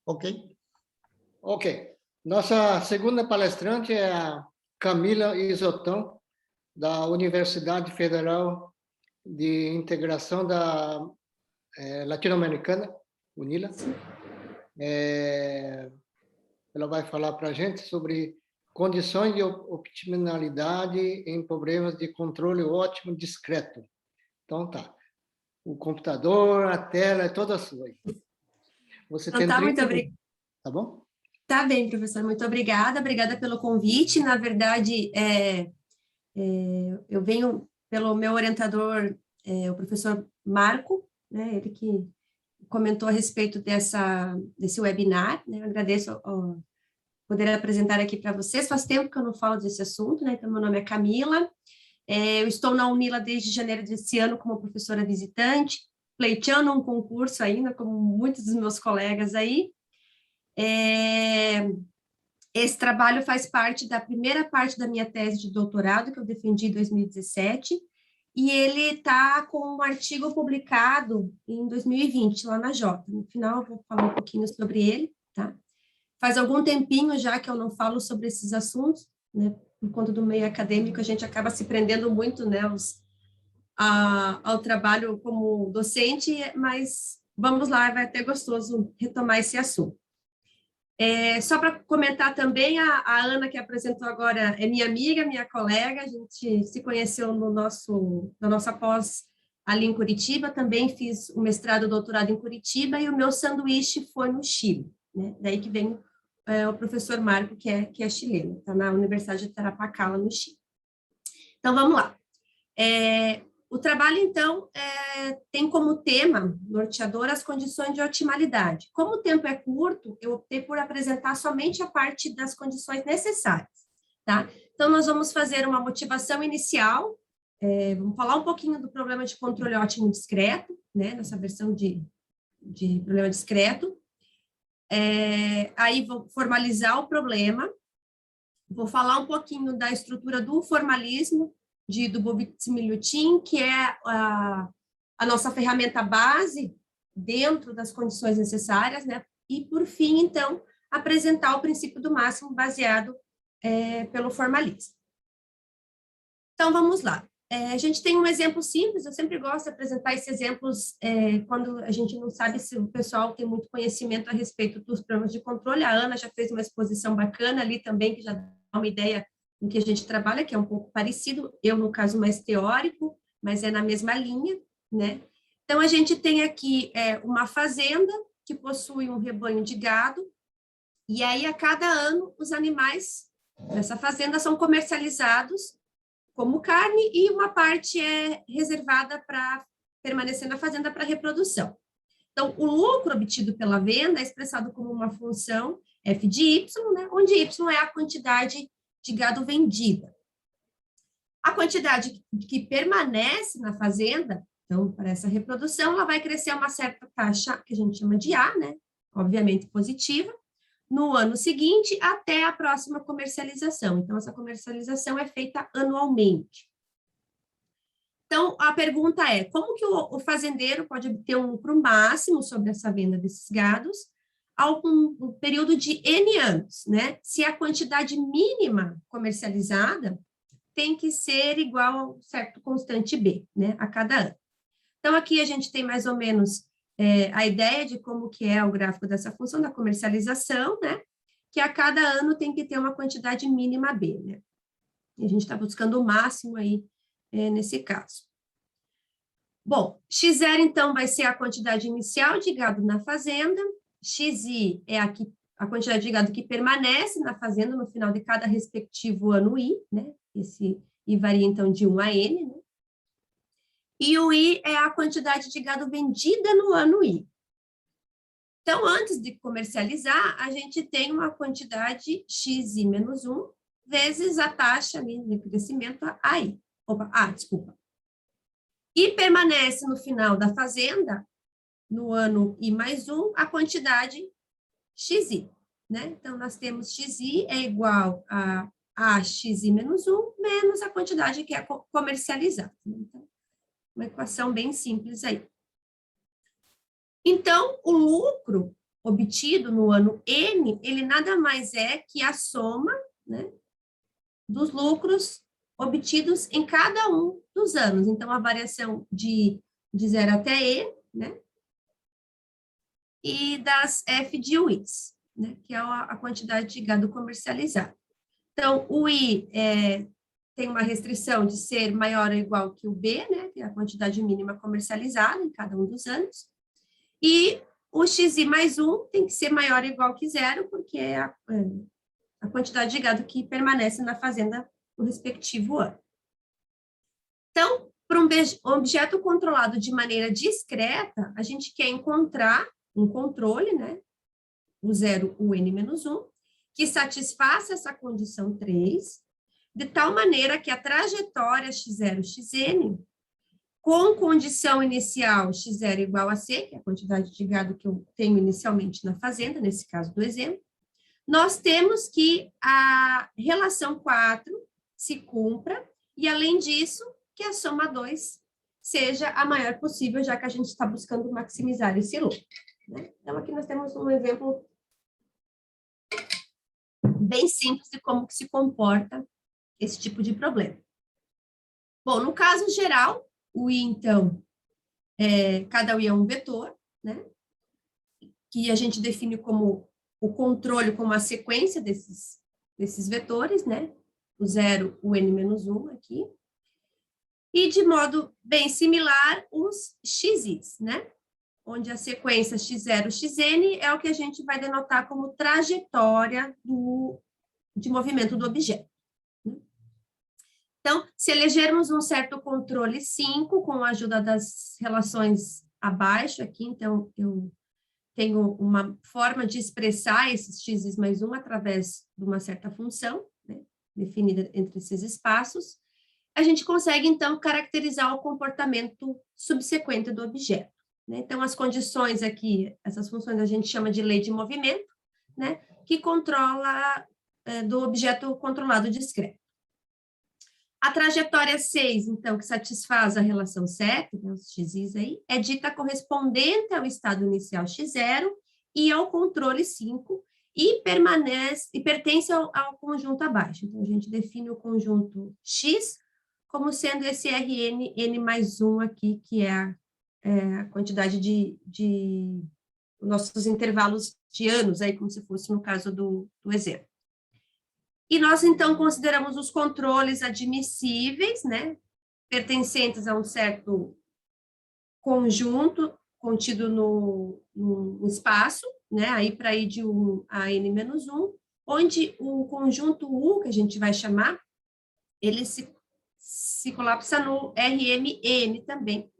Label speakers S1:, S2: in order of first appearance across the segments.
S1: Ok? Ok. Nossa segunda palestrante é a Camila Isotão, da Universidade Federal de Integração da Latino-Americana, UNILA. Ela vai falar para a gente sobre condições de optimalidade em problemas de controle ótimo discreto. Então, tá. O computador, a tela, é toda sua. Você
S2: Então,
S1: tem
S2: tá,
S1: 30
S2: muito
S1: minutos, tá bom?
S2: Tá bem, professor, muito obrigada. Obrigada pelo convite. Na verdade, eu venho pelo meu orientador, o professor Marco, né, ele que comentou a respeito desse webinar, né, eu agradeço poder apresentar aqui para vocês. Faz tempo que eu não falo desse assunto, né, então meu nome é Camila, eu estou na UNILA desde janeiro desse ano como professora visitante, pleiteando um concurso ainda, como muitos dos meus colegas aí. Esse trabalho faz parte da primeira parte da minha tese de doutorado, que eu defendi em 2017, e ele está com um artigo publicado em 2020, lá na Jota. No final, eu vou falar um pouquinho sobre ele, tá? Faz algum tempinho já que eu não falo sobre esses assuntos, né? Por conta do meio acadêmico, a gente acaba se prendendo muito, né, ao trabalho como docente, mas vamos lá, vai até gostoso retomar esse assunto. Só para comentar também, a Ana, que apresentou agora, é minha amiga, minha colega, a gente se conheceu na nossa pós ali em Curitiba, também fiz o mestrado e o doutorado em Curitiba, e o meu sanduíche foi no Chile, né? Daí que vem o professor Marco, que é chileno, está na Universidade de Tarapacá, no Chile. Então, vamos lá. O trabalho, então, tem como tema norteador as condições de otimalidade. Como o tempo é curto, eu optei por apresentar somente a parte das condições necessárias, tá? Então, nós vamos fazer uma motivação inicial, vamos falar um pouquinho do problema de controle ótimo discreto, né, nessa versão de problema discreto. Aí, vou formalizar o problema, vou falar um pouquinho da estrutura do formalismo, de Dubovitz-Miliutin, que é a nossa ferramenta base dentro das condições necessárias, né? E, por fim, então, apresentar o princípio do máximo baseado pelo formalismo. Então, vamos lá. A gente tem um exemplo simples, eu sempre gosto de apresentar esses exemplos quando a gente não sabe se o pessoal tem muito conhecimento a respeito dos problemas de controle. A Ana já fez uma exposição bacana ali também, que já dá uma ideia em que a gente trabalha, que é um pouco parecido, eu, no caso, mais teórico, mas é na mesma linha, né? Então, a gente tem aqui uma fazenda que possui um rebanho de gado, e aí, a cada ano, os animais dessa fazenda são comercializados como carne, e uma parte é reservada para permanecer na fazenda para reprodução. Então, o lucro obtido pela venda é expressado como uma função f de y, né, onde y é a quantidade de gado vendida. A quantidade que permanece na fazenda, então, para essa reprodução, ela vai crescer a uma certa taxa, que a gente chama de A, né, obviamente positiva, no ano seguinte até a próxima comercialização. Então, essa comercialização é feita anualmente. Então, a pergunta é, como que o fazendeiro pode obter um lucro máximo sobre essa venda desses gados ao um período de N anos, né? Se a quantidade mínima comercializada tem que ser igual a um certo constante B, né, a cada ano. Então, aqui a gente tem mais ou menos a ideia de como que é o gráfico dessa função da comercialização, né, que a cada ano tem que ter uma quantidade mínima B, né? E a gente está buscando o máximo aí nesse caso. Bom, X0, então, vai ser a quantidade inicial de gado na fazenda, XI é a quantidade de gado que permanece na fazenda no final de cada respectivo ano I, né? Esse I varia, então, de 1 a N, né? E o I é a quantidade de gado vendida no ano I. Então, antes de comercializar, a gente tem uma quantidade XI menos 1 vezes a taxa de crescimento AI. Desculpa. E permanece no final da fazenda, no ano I mais 1, a quantidade XI, né? Então, nós temos XI é igual a XI menos 1, menos a quantidade que é comercializada. Então, uma equação bem simples aí. Então, o lucro obtido no ano N, ele nada mais é que a soma, né, dos lucros obtidos em cada um dos anos. Então, a variação de 0 até E, né, e das F de UIs, né, que é a quantidade de gado comercializado. Então, o I tem uma restrição de ser maior ou igual que o B, né, que é a quantidade mínima comercializada em cada um dos anos, e o XI mais 1 tem que ser maior ou igual que 0, porque é a quantidade de gado que permanece na fazenda no respectivo ano. Então, para um objeto controlado de maneira discreta, a gente quer encontrar um controle, né, o 0, o N-1, que satisfaça essa condição 3, de tal maneira que a trajetória x0, xn, com condição inicial x0 igual a c, que é a quantidade de gado que eu tenho inicialmente na fazenda, nesse caso do exemplo, nós temos que a relação 4 se cumpra, e além disso, que a soma 2 seja a maior possível, já que a gente está buscando maximizar esse lucro, né? Então, aqui nós temos um exemplo bem simples de como que se comporta esse tipo de problema. Bom, no caso geral, o I, então, cada I é um vetor, né? Que a gente define como o controle, como a sequência desses vetores, né? O 0, o N-1 aqui. E, de modo bem similar, os XIs, né? Onde a sequência x0, xn é o que a gente vai denotar como trajetória de movimento do objeto. Então, se elegermos um certo controle 5, com a ajuda das relações abaixo aqui, então, eu tenho uma forma de expressar esses x mais 1 através de uma certa função, né, definida entre esses espaços, a gente consegue, então, caracterizar o comportamento subsequente do objeto, né? Então, as condições aqui, essas funções a gente chama de lei de movimento, né, que controla do objeto controlado discreto. A trajetória 6, então, que satisfaz a relação 7, né, os xis aí, é dita correspondente ao estado inicial x0 e ao controle 5, e pertence ao conjunto abaixo. Então, a gente define o conjunto X como sendo esse Rn, n mais 1 aqui, que é a quantidade de nossos intervalos de anos, aí, como se fosse no caso do exemplo. E nós, então, consideramos os controles admissíveis, né, pertencentes a um certo conjunto contido no espaço, né, aí para ir de 1 a n-1, onde o conjunto U, que a gente vai chamar, ele se colapsa no Rm-n também,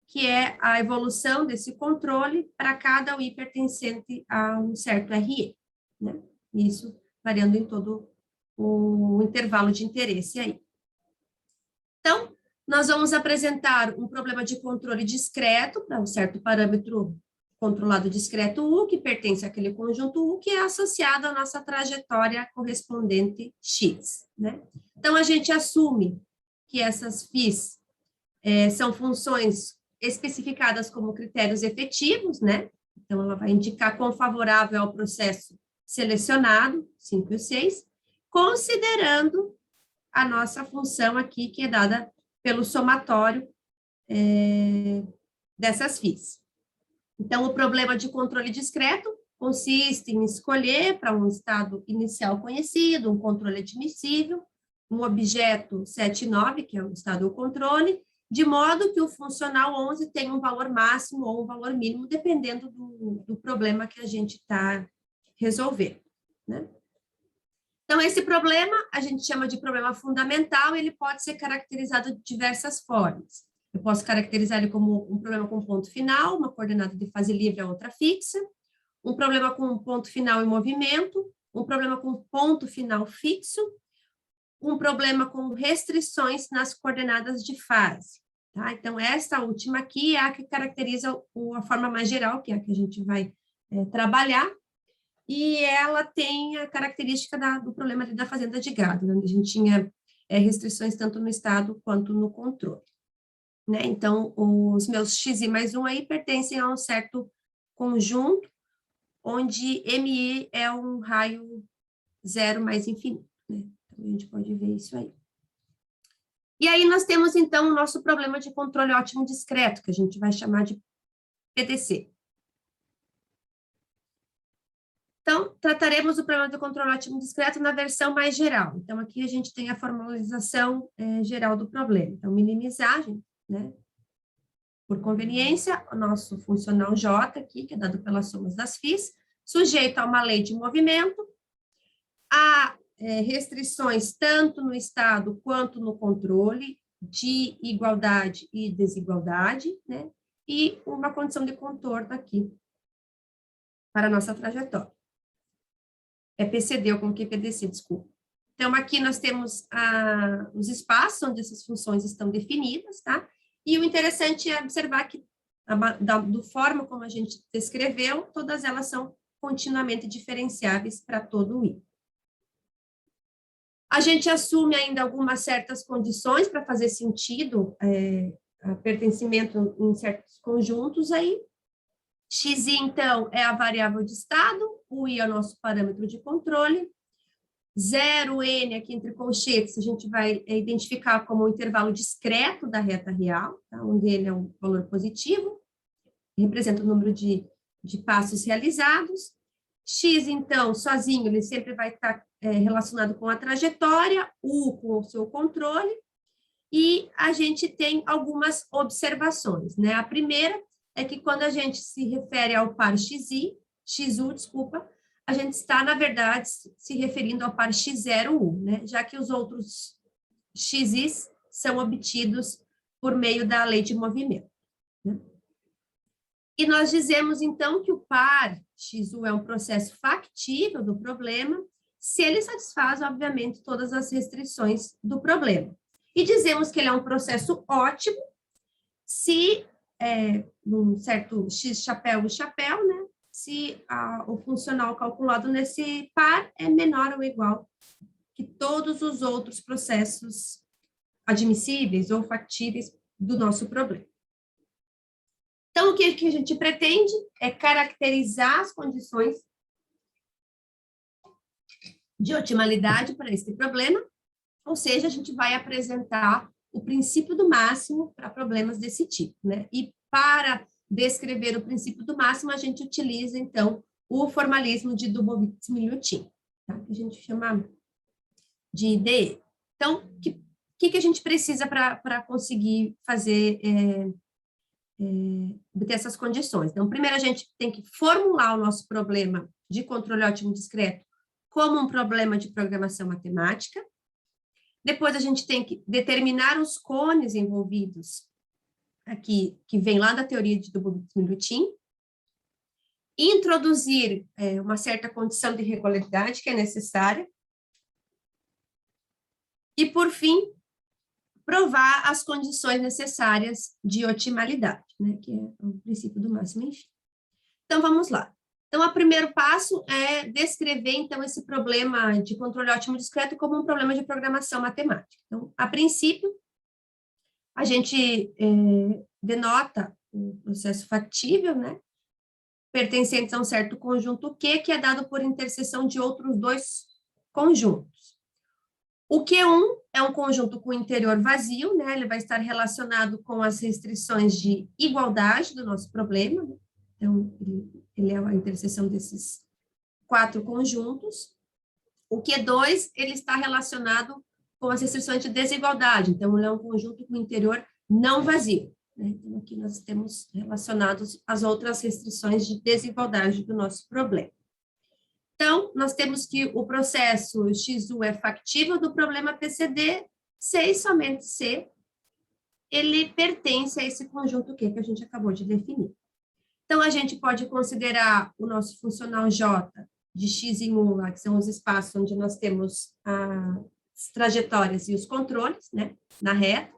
S2: que é a evolução desse controle para cada UI pertencente a um certo Rn, né? Isso variando em todo o intervalo de interesse aí. Então, nós vamos apresentar um problema de controle discreto para um certo parâmetro controlado discreto U, que pertence àquele conjunto U, que é associado à nossa trajetória correspondente X, né? Então, a gente assume que essas φs são funções especificadas como critérios efetivos, né? Então, ela vai indicar quão favorável ao processo selecionado, 5 e 6, considerando a nossa função aqui, que é dada pelo somatório dessas φs. Então, o problema de controle discreto consiste em escolher para um estado inicial conhecido, um controle admissível, um objeto 7 e 9, que é o estado do controle, de modo que o funcional 11 tenha um valor máximo ou um valor mínimo, dependendo do problema que a gente está resolvendo, né? Então, esse problema a gente chama de problema fundamental, ele pode ser caracterizado de diversas formas. Eu posso caracterizar ele como um problema com ponto final, uma coordenada de fase livre a outra fixa, um problema com ponto final em movimento, um problema com ponto final fixo, um problema com restrições nas coordenadas de fase. Tá? Então, essa última aqui é a que caracteriza a forma mais geral, que é a que a gente vai trabalhar, e ela tem a característica do problema da fazenda de gado, né? A gente tinha restrições tanto no estado quanto no controle, né? Então, os meus xi mais 1 aí pertencem a um certo conjunto onde MI é um raio zero mais infinito, né? Então, a gente pode ver isso aí. E aí nós temos, então, o nosso problema de controle ótimo discreto, que a gente vai chamar de PDC. Então, trataremos o problema do controle ótimo discreto na versão mais geral. Então, aqui a gente tem a formalização geral do problema. Então, minimizagem, né? Por conveniência, o nosso funcional J aqui, que é dado pelas somas das φs, sujeito a uma lei de movimento, há restrições tanto no estado quanto no controle de igualdade e desigualdade, né? E uma condição de contorno aqui para a nossa trajetória. É PCD, eu coloquei PDC, desculpa. Então, aqui nós temos os espaços onde essas funções estão definidas, tá? E o interessante é observar que, do forma como a gente descreveu, todas elas são continuamente diferenciáveis para todo o I. A gente assume ainda algumas certas condições para fazer sentido pertencimento em certos conjuntos aí. Xi, então, é a variável de estado, o I é o nosso parâmetro de controle, 0n aqui entre colchetes, a gente vai identificar como um intervalo discreto da reta real, tá? Onde ele é um valor positivo, representa o número de passos realizados. X, então, sozinho, ele sempre vai estar relacionado com a trajetória, U com o seu controle, e a gente tem algumas observações, né? A primeira é que quando a gente se refere ao par XU, desculpa, a gente está, na verdade, se referindo ao par X0U, né? Já que os outros XIs são obtidos por meio da lei de movimento, né? E nós dizemos, então, que o par XU é um processo factível do problema, se ele satisfaz, obviamente, todas as restrições do problema. E dizemos que ele é um processo ótimo, se num certo X chapéu e chapéu, né? Se o funcional calculado nesse par é menor ou igual que todos os outros processos admissíveis ou factíveis do nosso problema. Então, o que a gente pretende é caracterizar as condições de otimalidade para esse problema, ou seja, a gente vai apresentar o princípio do máximo para problemas desse tipo, né? E para descrever o princípio do máximo, a gente utiliza, então, o formalismo de Dubovitz-Miliutin, tá? Que a gente chama de IDE. Então, o que a gente precisa para conseguir fazer, obter essas condições? Então, primeiro a gente tem que formular o nosso problema de controle ótimo discreto como um problema de programação matemática. Depois a gente tem que determinar os cones envolvidos aqui, que vem lá da teoria de Dubovitz-Miliutin, introduzir uma certa condição de regularidade que é necessária, e, por fim, provar as condições necessárias de otimalidade, né, que é o princípio do máximo, enfim. Então, vamos lá. Então, o primeiro passo é descrever, então, esse problema de controle ótimo discreto como um problema de programação matemática. Então, a princípio, a gente denota o processo factível, né, pertencente a um certo conjunto Q, que é dado por interseção de outros dois conjuntos. O Q1 é um conjunto com interior vazio, né, ele vai estar relacionado com as restrições de igualdade do nosso problema, né? Então, ele é a interseção desses 4 conjuntos. O Q2, ele está relacionado com as restrições de desigualdade, então, ele é um conjunto com interior não vazio, né? Então, aqui nós temos relacionados as outras restrições de desigualdade do nosso problema. Então, nós temos que o processo XU é factível do problema PCD, se e somente se ele pertence a esse conjunto Q que a gente acabou de definir. Então, a gente pode considerar o nosso funcional J de X em 1, lá, que são os espaços onde nós temos as trajetórias e os controles, né, na reta,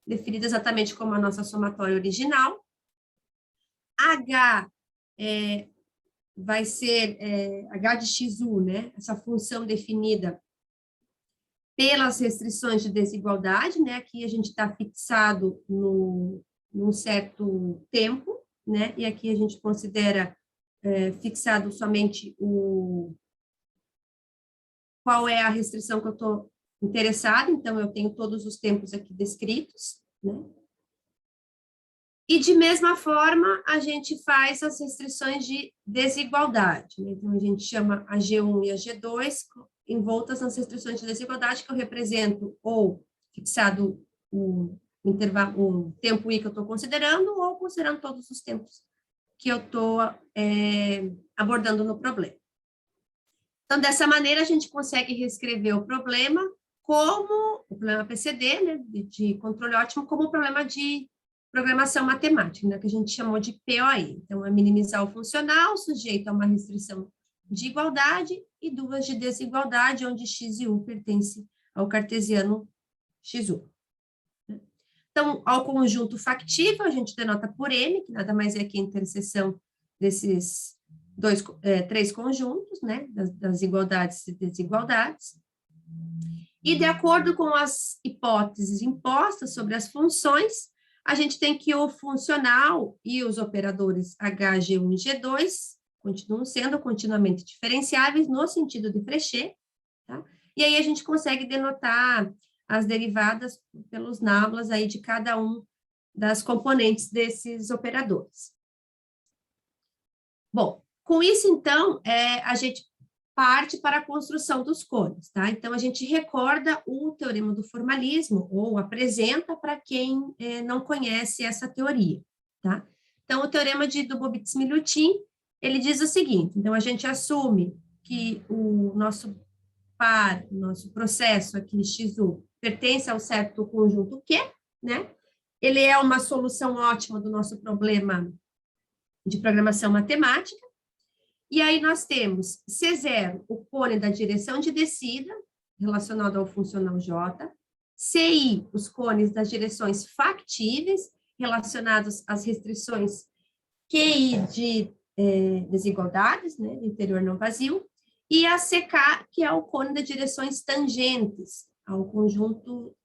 S2: definida exatamente como a nossa somatória original. H vai ser H de XU, né, essa função definida pelas restrições de desigualdade, né, aqui a gente está fixado num certo tempo, né, e aqui a gente considera fixado somente qual é a restrição que eu estou interessada, então eu tenho todos os tempos aqui descritos, né? E, de mesma forma, a gente faz as restrições de desigualdade, né? Então, a gente chama a G1 e a G2 envoltas nas restrições de desigualdade, que eu represento ou fixado o intervalo, o tempo I que eu estou considerando, ou considerando todos os tempos que eu estou abordando no problema. Então, dessa maneira, a gente consegue reescrever o problema como o problema PCD, né, de controle ótimo, como o problema de programação matemática, né, que a gente chamou de POI. Então, é minimizar o funcional, sujeito a uma restrição de igualdade e duas de desigualdade, onde x e u pertencem ao cartesiano x1. Então, ao conjunto factível, a gente denota por M, que nada mais é que a interseção desses três conjuntos, né, das igualdades e desigualdades. E, de acordo com as hipóteses impostas sobre as funções, a gente tem que o funcional e os operadores H, G1 e G2 continuam sendo continuamente diferenciáveis no sentido de Frechet, tá? E aí a gente consegue denotar as derivadas pelos nablas aí de cada um das componentes desses operadores. Bom, com isso, então, a gente parte para a construção dos cones, tá? Então, a gente recorda o teorema do formalismo, ou apresenta para quem não conhece essa teoria, tá? Então, o teorema de Dubovitz-Milutin, ele diz o seguinte: então, a gente assume que o nosso par, o nosso processo aqui, x1, pertence ao certo conjunto Q, né? Ele é uma solução ótima do nosso problema de programação matemática. E aí nós temos C0, o cone da direção de descida, relacionado ao funcional J, CI, os cones das direções factíveis, relacionados às restrições QI de desigualdades, né, de interior não vazio, e a CK, que é o cone das direções tangentes, ao conjunto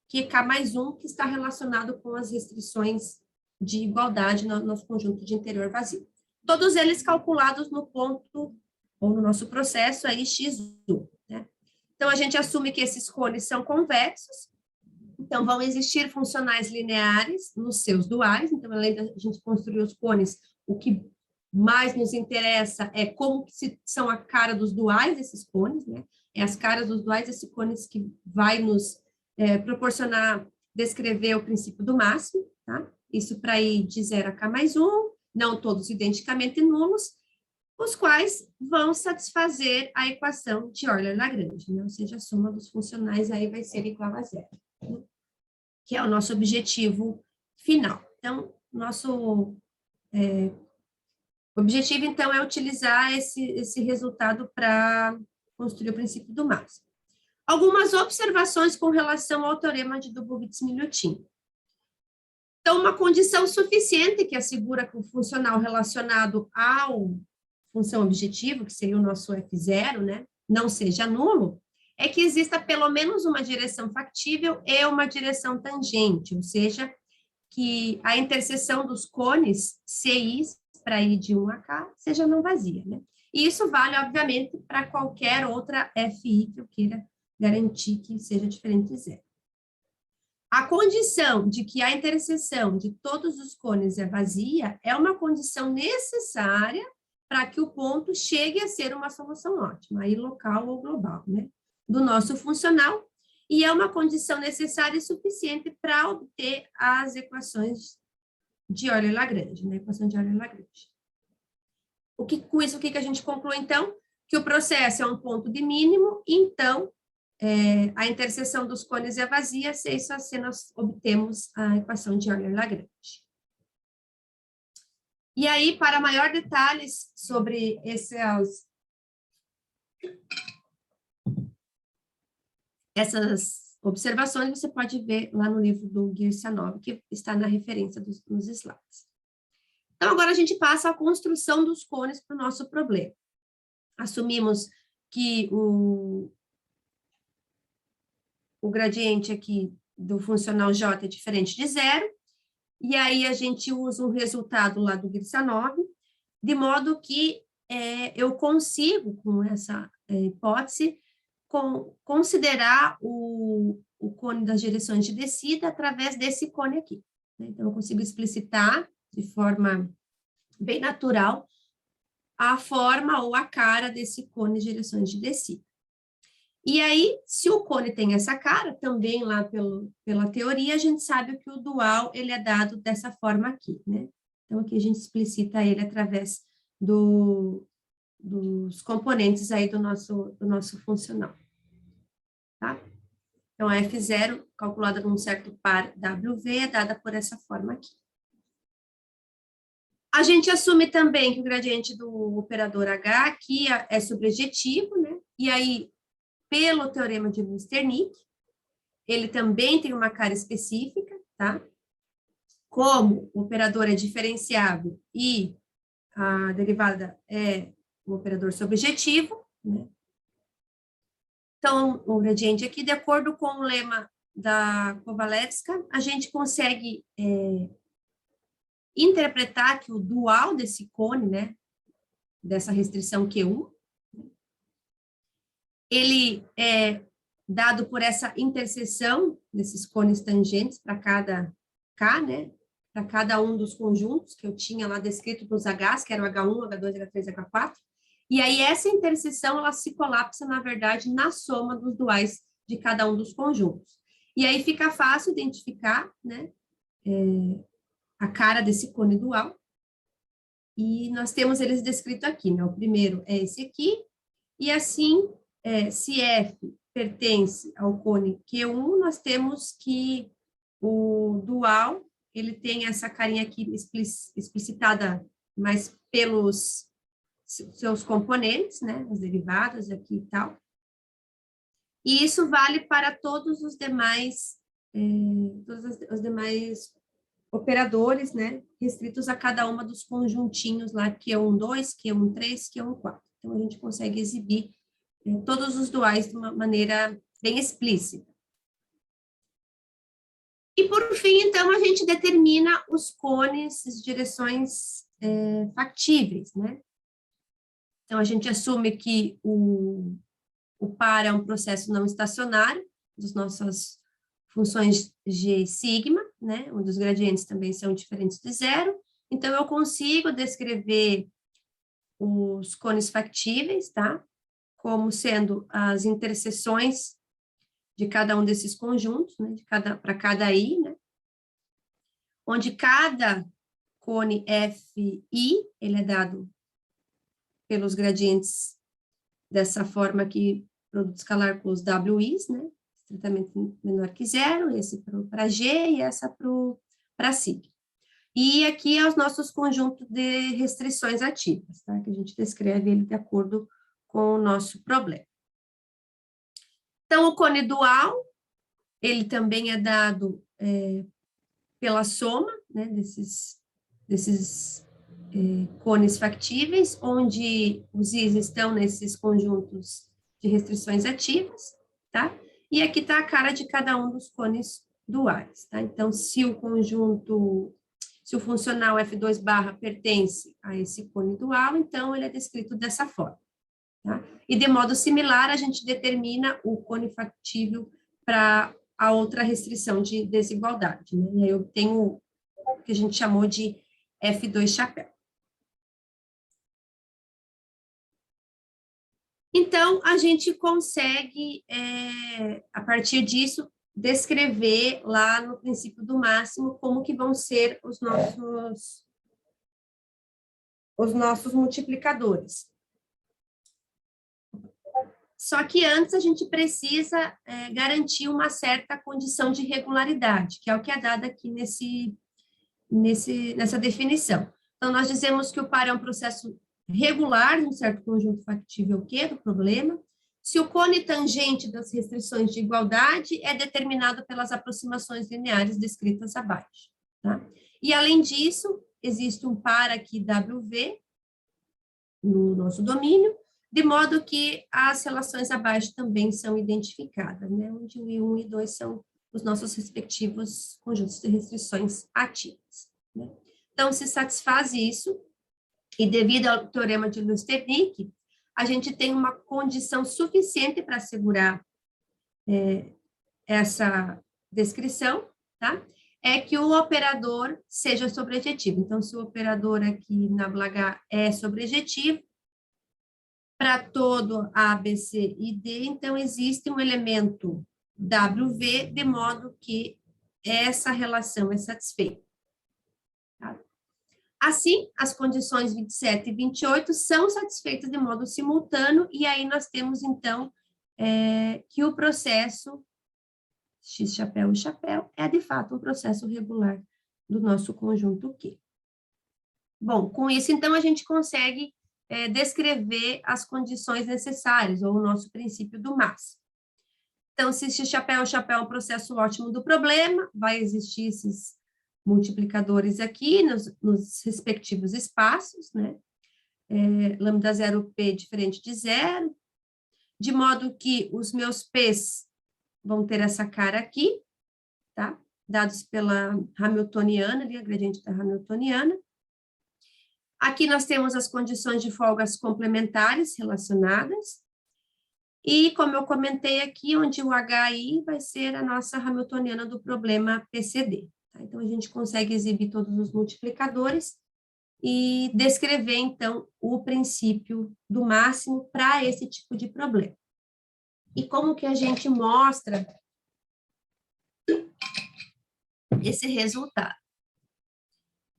S2: QK mais 1, que está relacionado com as restrições de igualdade no nosso conjunto de interior vazio. Todos eles calculados no ponto, ou no nosso processo aí, x1, né? Então, a gente assume que esses cones são convexos, então vão existir funcionais lineares nos seus duais, então, além da gente construir os cones, o que mais nos interessa é como são a cara dos duais desses cones, né? É as caras dos duais desses cones que vai nos proporcionar, descrever o princípio do máximo, tá? Isso para ir de 0 a k mais 1, não todos identicamente nulos, os quais vão satisfazer a equação de Euler-Lagrange, né? Ou seja, a soma dos funcionais aí vai ser igual a 0, né? Que é o nosso objetivo final. Então, nosso objetivo, então, é utilizar esse resultado para construir o princípio do máximo. Algumas observações com relação ao teorema de Dubovitz-Milutin. Então, uma condição suficiente que assegura que o funcional relacionado ao função objetivo, que seria o nosso F0, né, não seja nulo, é que exista pelo menos uma direção factível e uma direção tangente, ou seja, que a interseção dos cones CI para ir de 1 a K seja não vazia, né? E isso vale, obviamente, para qualquer outra FI que eu queira garantir que seja diferente de 0. A condição de que a interseção de todos os cones é vazia é uma condição necessária para que o ponto chegue a ser uma solução ótima, aí local ou global, né, do nosso funcional, e é uma condição necessária e suficiente para obter as equações de Euler-Lagrange, né, equação de Euler-Lagrange. Com isso, o que a gente conclui, então? Que o processo é um ponto de mínimo, então, a interseção dos cones é vazia, se isso assim nós obtemos a equação de Euler-Lagrange. E aí, para maior detalhes sobre essas observações, você pode ver lá no livro do Girsanov, que está na referência nos slides. Então, agora a gente passa à construção dos cones para o nosso problema. Assumimos que o gradiente aqui do funcional J é diferente de 0, e aí a gente usa um resultado lá do Girsanov, de modo que eu consigo, com essa hipótese, considerar o cone das direções de descida através desse cone aqui, né? Então, eu consigo explicitar de forma bem natural a forma ou a cara desse cone de direções de descida. E aí, se o cone tem essa cara, também lá pela teoria, a gente sabe que o dual ele é dado dessa forma aqui, né? Então, aqui a gente explicita ele através dos componentes aí do nosso funcional, tá? Então, a F0, calculada num certo par WV, é dada por essa forma aqui. A gente assume também que o gradiente do operador H aqui é sobrejetivo, né? E aí, pelo teorema de Lusternick, ele também tem uma cara específica, tá? Como o operador é diferenciável e a derivada é um operador sobrejetivo, né? Então, o gradiente aqui, de acordo com o lema da Kovalevska, a gente consegue interpretar que o dual desse cone, né, dessa restrição Q1, ele é dado por essa interseção desses cones tangentes para cada K, né, para cada um dos conjuntos que eu tinha lá descrito para os Hs, que era o H1, H2, H3, H4, e aí essa interseção, ela se colapsa, na verdade, na soma dos duais de cada um dos conjuntos. E aí fica fácil identificar, né, a cara desse cone dual, e nós temos eles descritos aqui, né, o primeiro é esse aqui, e assim, se F pertence ao cone Q1, nós temos que o dual, ele tem essa carinha aqui explicitada mais pelos seus componentes, né, os derivados aqui e tal. E isso vale para todos os demais, operadores, né, restritos a cada uma dos conjuntinhos lá, Q1, 2, Q1, 3, Q1, 4. Então, a gente consegue exibir todos os duais de uma maneira bem explícita. E, por fim, então, a gente determina os cones, as direções factíveis, né? Então, a gente assume que o par é um processo não estacionário, das nossas funções G e sigma, né? Onde os gradientes também são diferentes de zero. Então, eu consigo descrever os cones factíveis, tá? Como sendo as interseções de cada um desses conjuntos, né? Para cada I, né? Onde cada cone FI, ele é dado pelos gradientes dessa forma aqui, produto escalar com os WIs, né? Estritamente menor que zero, esse para G e essa para sig. E aqui é os nossos conjuntos de restrições ativas, tá? Que a gente descreve ele de acordo com o nosso problema. Então, o cone dual, ele também é dado pela soma, né, desses cones factíveis, onde os Is estão nesses conjuntos de restrições ativas, tá? E aqui está a cara de cada um dos cones duais, tá? Então, se o funcional F2 barra pertence a esse cone dual, então ele é descrito dessa forma, tá? E de modo similar, a gente determina o cone factível para a outra restrição de desigualdade, né? E aí eu tenho o que a gente chamou de F2 chapéu. Então, a gente consegue, a partir disso, descrever lá no princípio do máximo como que vão ser os nossos multiplicadores. Só que antes a gente precisa garantir uma certa condição de regularidade, que é o que é dado aqui nessa definição. Então, nós dizemos que o par é um processo regular de um certo conjunto factível Q do problema, se o cone tangente das restrições de igualdade é determinado pelas aproximações lineares descritas abaixo, tá? E, além disso, existe um par aqui WV no nosso domínio, de modo que as relações abaixo também são identificadas, né? Onde o I1 e I2 são os nossos respectivos conjuntos de restrições ativas, né? Então, se satisfaz isso, E devido ao teorema de Lusternik, a gente tem uma condição suficiente para assegurar essa descrição, tá? É que o operador seja sobrejetivo. Então, se o operador aqui na H é sobrejetivo, para todo A, B, C e D, então existe um elemento WV, de modo que essa relação é satisfeita. Tá? Assim, as condições 27 e 28 são satisfeitas de modo simultâneo, e aí nós temos, então, que o processo X chapéu e chapéu é, de fato, um processo regular do nosso conjunto Q. Bom, com isso, então, a gente consegue descrever as condições necessárias, ou o nosso princípio do máximo. Então, se X chapéu é um processo ótimo do problema, vai existir esses multiplicadores aqui nos respectivos espaços, né? Lambda 0P diferente de zero, de modo que os meus P's vão ter essa cara aqui, tá? Dados pela Hamiltoniana, ali, a gradiente da Hamiltoniana. Aqui nós temos as condições de folgas complementares relacionadas. E, como eu comentei aqui, onde o HI vai ser a nossa Hamiltoniana do problema PCD. Tá? Então, a gente consegue exibir todos os multiplicadores e descrever, então, o princípio do máximo para esse tipo de problema. E como que a gente mostra esse resultado?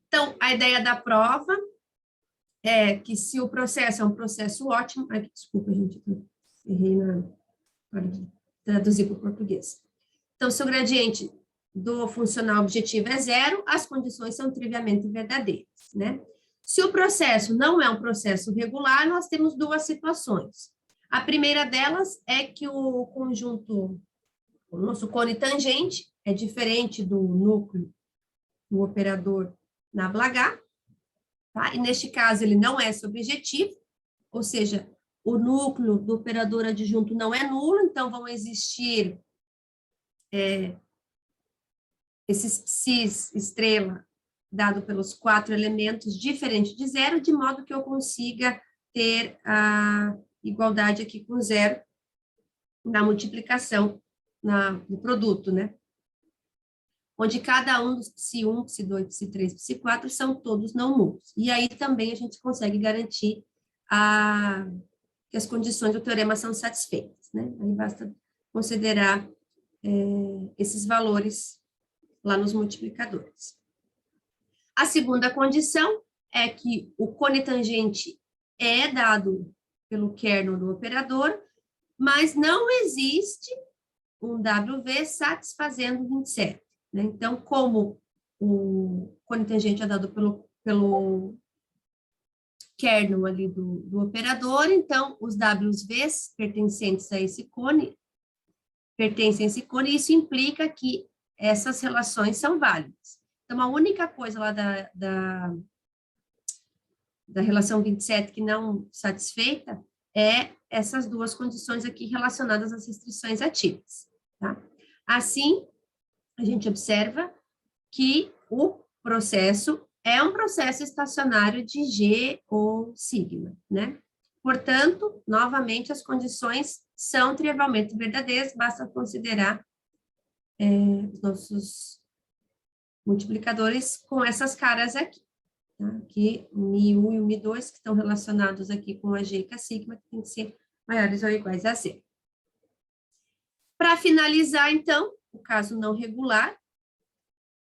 S2: Então, a ideia da prova é que se o processo é um processo ótimo... Ai, desculpa, gente, errei na hora de traduzir para o português. Então, se o gradiente do funcional objetivo é zero, as condições são trivialmente verdadeiras, né? Se o processo não é um processo regular, nós temos duas situações. A primeira delas é que o conjunto, o nosso cone tangente, é diferente do núcleo do operador na H, tá? E neste caso ele não é sobrejetivo, ou seja, o núcleo do operador adjunto não é nulo, então vão existir esses psis estrela dado pelos 4 elementos diferente de zero, de modo que eu consiga ter a igualdade aqui com zero na multiplicação no produto, né? Onde cada um dos psi1, psi2, psi3, psi4 são todos não nulos. E aí também a gente consegue garantir que as condições do teorema são satisfeitas, né? Aí basta considerar esses valores lá nos multiplicadores. A segunda condição é que o cone tangente é dado pelo kernel do operador, mas não existe um WV satisfazendo 27. Né? Então, como o cone tangente é dado pelo kernel ali do operador, então os WVs pertencentes a esse cone pertencem a esse cone, e isso implica que essas relações são válidas. Então, a única coisa lá da relação 27 que não satisfeita é essas duas condições aqui relacionadas às restrições ativas. Tá? Assim, a gente observa que o processo é um processo estacionário de G ou sigma, né? Portanto, novamente, as condições são trivialmente verdadeiras, basta considerar os nossos multiplicadores com essas caras aqui, tá? Aqui o Mi1 e o Mi2, que estão relacionados aqui com a G e com a sigma, que tem que ser maiores ou iguais a zero. Para finalizar, então, o caso não regular,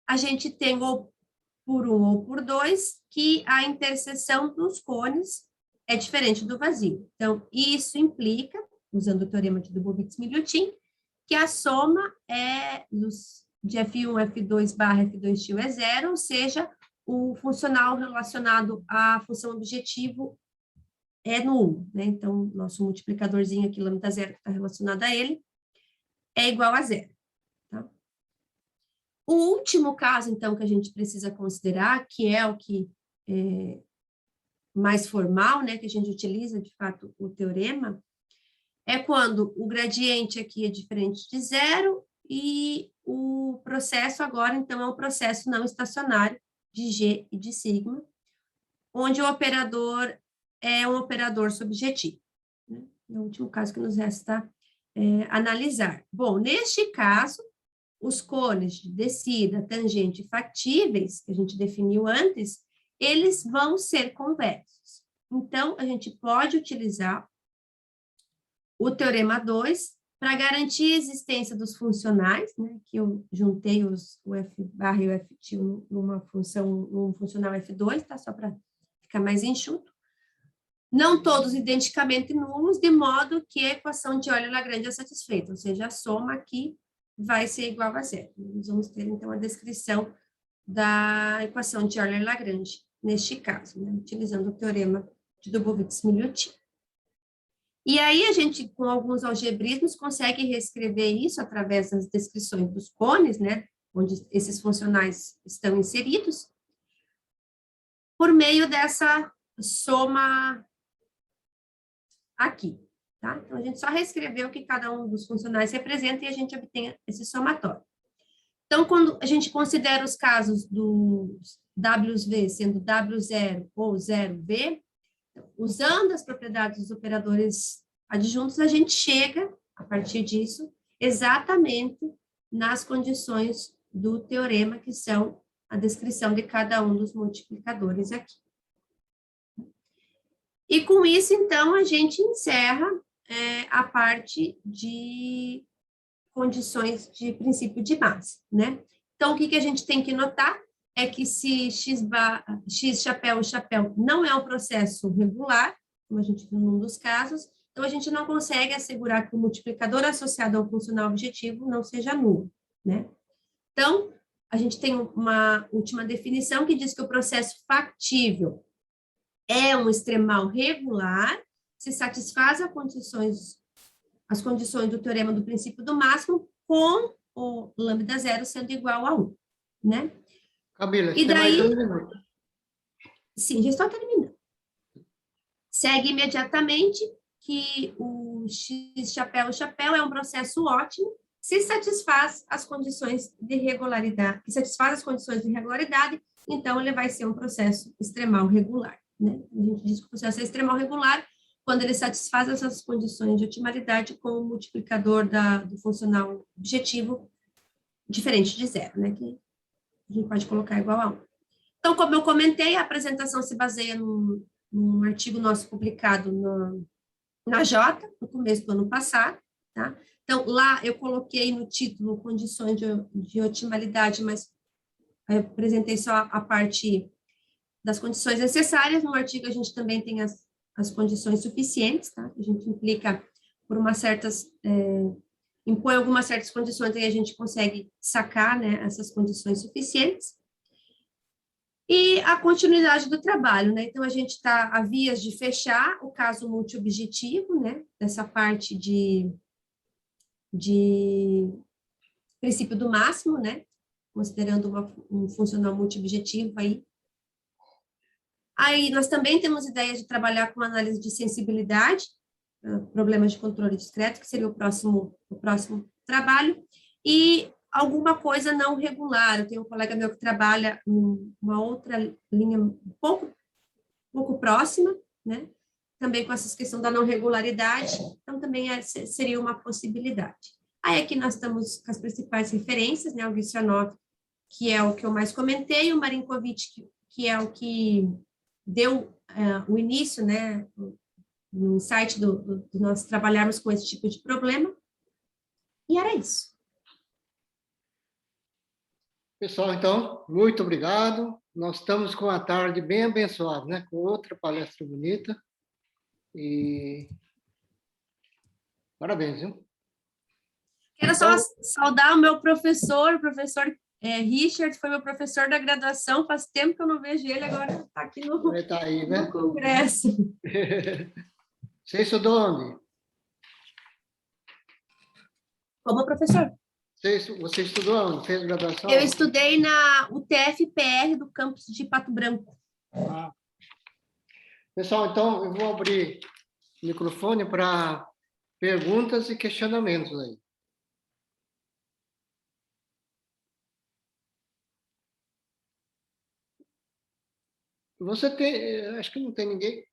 S2: a gente tem ou por 1 ou por 2, que a interseção dos cones é diferente do vazio. Então, isso implica, usando o teorema de Dubovitz-Miliutin, que a soma de F1, F2 barra F2 tio é zero, ou seja, o funcional relacionado à função objetivo é nulo, né? Então, nosso multiplicadorzinho aqui, lambda zero, que está relacionado a ele, é igual a zero. Tá? O último caso, então, que a gente precisa considerar, que é o que é mais formal, né, que a gente utiliza, de fato, o teorema, é quando o gradiente aqui é diferente de zero e o processo agora, então, é um processo não estacionário de G e de sigma, onde o operador é um operador subjetivo, né? É o último caso que nos resta analisar. Bom, neste caso, os cones de descida, tangente e factíveis, que a gente definiu antes, eles vão ser convexos. Então, a gente pode utilizar o teorema 2 para garantir a existência dos funcionais, né, que eu juntei o f barra e o f til num funcional f2, tá? Só para ficar mais enxuto. Não todos identicamente nulos, de modo que a equação de Euler-Lagrange é satisfeita, ou seja, a soma aqui vai ser igual a zero. Nós vamos ter, então, a descrição da equação de Euler-Lagrange, neste caso, né, utilizando o teorema de Dubowitz-Miliutin. E aí, a gente, com alguns algebrismos, consegue reescrever isso através das descrições dos cones, né, onde esses funcionais estão inseridos, por meio dessa soma aqui, tá? Então, a gente só reescreveu o que cada um dos funcionais representa e a gente obtém esse somatório. Então, quando a gente considera os casos dos WV sendo W0 ou 0V, usando as propriedades dos operadores adjuntos, a gente chega, a partir disso, exatamente nas condições do teorema, que são a descrição de cada um dos multiplicadores aqui. E com isso, então, a gente encerra a parte de condições de princípio de base, né? Então, o que a gente tem que notar é que se x chapéu não é um processo regular, como a gente viu num dos casos, então a gente não consegue assegurar que o multiplicador associado ao funcional objetivo não seja nulo, né? Então, a gente tem uma última definição que diz que o processo factível é um extremal regular, se satisfaz as condições do teorema do princípio do máximo, com o lambda zero sendo igual a 1, né?
S1: Camila,
S2: E daí,
S1: tem mais 1 minuto.
S2: Sim, já estou terminando. Segue imediatamente que o x chapéu é um processo ótimo, se satisfaz as condições de regularidade, então ele vai ser um processo extremal regular, né? A gente diz que o processo é extremal regular quando ele satisfaz essas condições de otimalidade com o multiplicador do funcional objetivo diferente de zero, né? Que a gente pode colocar igual a 1. Então, como eu comentei, a apresentação se baseia num artigo nosso publicado na Jota, no começo do ano passado, tá? Então, lá eu coloquei no título condições de otimalidade, mas eu apresentei só a parte das condições necessárias. No artigo a gente também tem as condições suficientes, tá? A gente implica por impõe algumas certas condições, aí a gente consegue sacar, né, essas condições suficientes. E a continuidade do trabalho, né? Então, a gente está a vias de fechar o caso multiobjetivo, né? Dessa parte de princípio do máximo, né? Considerando um funcional multiobjetivo aí. Aí, nós também temos ideia de trabalhar com análise de sensibilidade, problemas de controle discreto, que seria o próximo trabalho, e alguma coisa não regular. Eu tenho um colega meu que trabalha em uma outra linha um pouco próxima, né? Também com essa questão da não regularidade, então também seria uma possibilidade. Aí aqui nós estamos com as principais referências, né? O Gilshanov, que é o que eu mais comentei, o Marinkovic, que é o que deu o início, né? No insight do nós trabalharmos com esse tipo de problema. E era isso.
S1: Pessoal, então, muito obrigado. Nós estamos com a tarde bem abençoada, né? Com outra palestra bonita. E parabéns, viu?
S2: Quero só saudar o meu professor, o professor Richard, foi meu professor da graduação, faz tempo que eu não vejo ele, agora está aqui no congresso.
S1: Você estudou onde?
S2: Como professor?
S1: Você estudou onde? Fez graduação?
S2: Eu estudei na UTF-PR do campus de Pato Branco.
S1: Ah. Pessoal, então, eu vou abrir o microfone para perguntas e questionamentos aí. Você tem, acho que não tem ninguém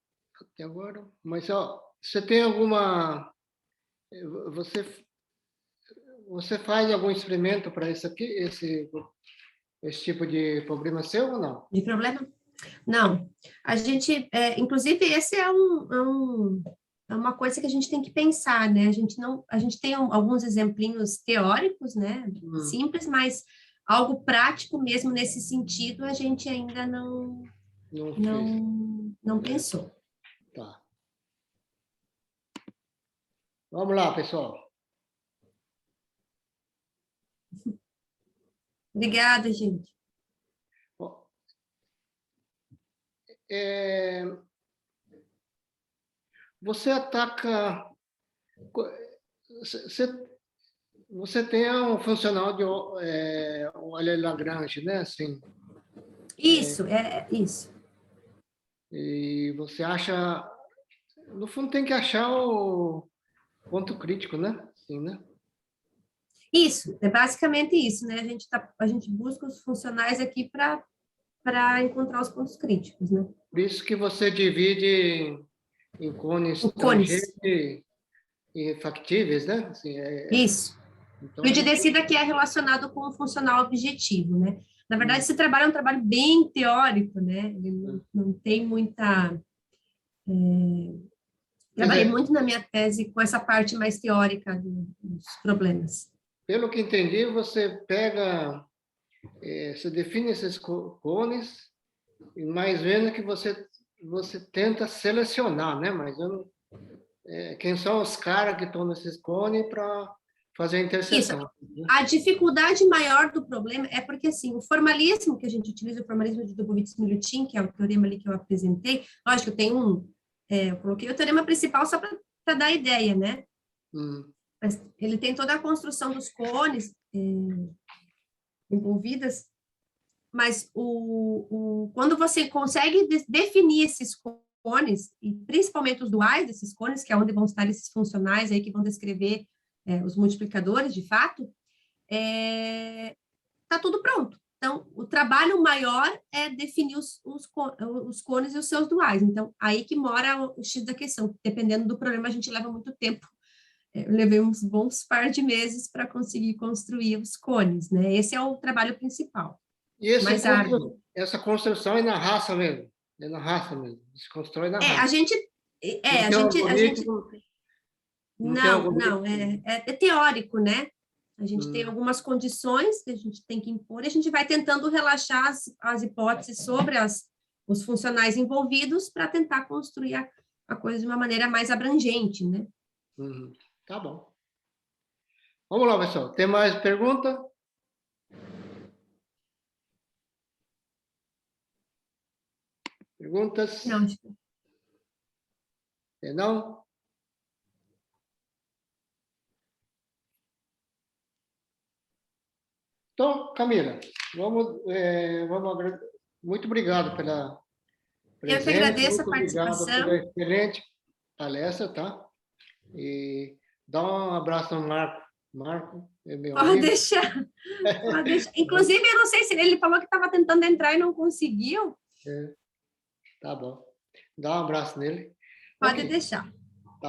S1: até agora, mas ó, você tem alguma, você, você faz algum experimento para isso aqui, esse tipo de problema seu ou não?
S2: De problema? Não. A gente, inclusive, esse é uma coisa que a gente tem que pensar, né? A gente tem alguns exemplinhos teóricos, né? Simples, mas algo prático mesmo nesse sentido, a gente ainda
S1: Não fez.
S2: não pensou.
S1: Tá. Vamos lá, pessoal.
S2: Obrigada, gente.
S1: Ó, é, você ataca. Você, você tem um funcional de um Lagrange, né? Assim,
S2: Isso, é isso.
S1: e você acha. No fundo, tem que achar o ponto crítico, né? Sim, né?
S2: Isso, é basicamente isso, né? A gente busca os funcionais aqui para encontrar os pontos críticos, né?
S1: Por isso que você divide em cones
S2: O cones.
S1: tangentes e factíveis, né? Assim,
S2: Isso.
S1: então,
S2: E o
S1: a
S2: de
S1: gente...
S2: descida que é relacionado com o funcional objetivo, né? Na verdade,
S1: Hum,
S2: esse trabalho é um trabalho bem teórico, né? Ele não tem muita...
S1: Quer
S2: Trabalhei
S1: dizer,
S2: muito na minha tese com essa parte mais teórica dos problemas.
S1: pelo que entendi, você pega, você define esses cones, e mais vendo que você tenta selecionar, né? Mas eu não, quem são os caras que estão nesses cones para fazer a
S2: Isso.
S1: interseção, né?
S2: A dificuldade maior do problema é porque, assim, o formalismo que a gente utiliza, o formalismo de Dubovitz-Milutin, que é o teorema ali que eu apresentei, lógico, eu coloquei o teorema principal só para dar ideia, né?
S1: Hum,
S2: Mas ele tem toda a construção dos cones envolvidas, mas quando você consegue definir esses cones, e principalmente os duais desses cones, que é onde vão estar esses funcionais aí que vão descrever os multiplicadores, de fato, está tudo pronto. Então, o trabalho maior é definir os cones e os seus duais. Então, aí que mora o X da questão. Dependendo do problema, a gente leva muito tempo. Eu levei uns bons par de meses para conseguir construir os cones, né? Esse é o trabalho principal,
S1: E
S2: mais árduo.
S1: essa construção é na raça mesmo. É na raça mesmo. Se constrói na
S2: É, a
S1: raça.
S2: gente,
S1: Não
S2: a
S1: tem
S2: gente, a gente,
S1: algoritmo, não tem
S2: não,
S1: algoritmo.
S2: é teórico, né? A gente tem
S1: Hum,
S2: algumas condições que a gente tem que impor e a gente vai tentando relaxar as hipóteses sobre os funcionais envolvidos para tentar construir a coisa de uma maneira mais abrangente, né?
S1: tá bom. Vamos lá, pessoal. Tem mais pergunta? Perguntas?
S2: Não, acho que
S1: Não? Então, Camila, muito obrigado pela
S2: eu que
S1: presença,
S2: agradeço a
S1: muito obrigado pela
S2: participação.
S1: excelente palestra, tá? E dá um abraço no Marco. Marco é meu
S2: Pode
S1: amigo.
S2: deixar, pode deixar. Inclusive, eu não sei se ele falou que estava tentando entrar e não conseguiu.
S1: É, tá bom. Dá um abraço nele.
S2: Pode
S1: Ok.
S2: deixar.